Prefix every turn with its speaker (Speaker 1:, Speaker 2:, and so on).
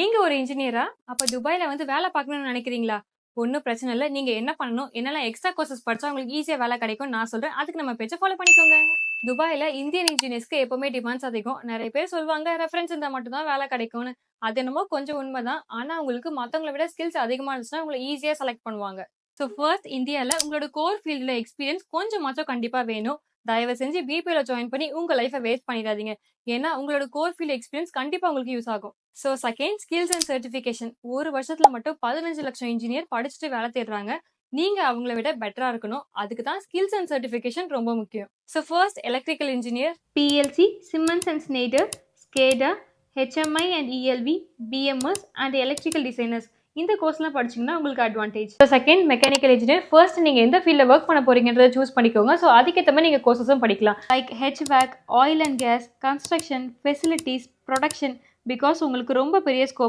Speaker 1: நீங்க ஒரு இன்ஜினியரா? அப்ப துபாய்ல வந்து வேலை பார்க்கணும்னு நினைக்கிறீங்களா? ஒண்ணும் பிரச்சனை இல்ல. நீங்க என்ன பண்ணணும்? என்னெல்லாம் எக்ஸ்ட்ரா கோர்சஸ் படிச்சா உங்களுக்கு ஈஸியா வேலை கிடைக்கும்னு நான் சொல்றேன். அதுக்கு நம்ம பேஜ ஃபாலோ பண்ணிக்கோங்க. துபாய்ல இந்தியன் இன்ஜினியர்ஸ்க்கு எப்பவுமே டிமாண்ட்ஸ் அதிகம். நெறைய பேர் சொல்லுவாங்க, ரெஃபரன்ஸ் இருந்தா மட்டும் தான் வேலை கிடைக்கும்னு. அது என்னமோ கொஞ்சம் உண்மைதான். ஆனா உங்களுக்கு மத்தவங்கள விட ஸ்கில்ஸ் அதிகமா இருந்துச்சுன்னா, உங்கள ஈஸியா செலக்ட் பண்ணுவாங்க. ஃபர்ஸ்ட் இந்தியால உங்களோட கோர் ஃபீல்ட்ல எக்ஸ்பீரியன்ஸ் கொஞ்சமாச்சும் கண்டிப்பா வேணும். தயவு செஞ்சு பிபிஓல ஜாயின் பண்ணி உங்க லைஃப வேஸ்ட் பண்ணிடாதீங்க. ஏன்னா உங்களோட கோர் ஃபீல்ட் எக்ஸ்பீரியன்ஸ் கண்டிப்பா உங்களுக்கு யூஸ் ஆகும். Second skills and certification. ஒரு வருஷத்துல மட்டும் 15 லட்சம் இன்ஜினியர் படிச்சுட்டு வேலை தேடுறாங்க. நீங்க அவங்கள விட பெட்டரா இருக்கணும். அதுக்கு தான் ஸ்கில்ஸ் அண்ட் சர்டிஃபிகேஷன் ரொம்ப முக்கியம். First electrical engineer, PLC, Simmons and Schneider, SCADA, HMI and இஎல்வி, BMS and electrical designers. இந்த கோர்ஸ்லாம் படிச்சீங்கன்னா உங்களுக்கு advantage. Second mechanical engineer. First நீங்க எந்த ஃபீல்ட்ல ஒர்க் பண்ண போறீங்கன்றத சூஸ் பண்ணிக்கோங்க. அதுக்கேற்ற மாதிரி நீங்க கோர்சஸும் படிக்கலாம். Like HVAC, oil and gas, construction, facilities, production. Because உங்களுக்கு ரொம்ப பெரிய ஸ்கோப்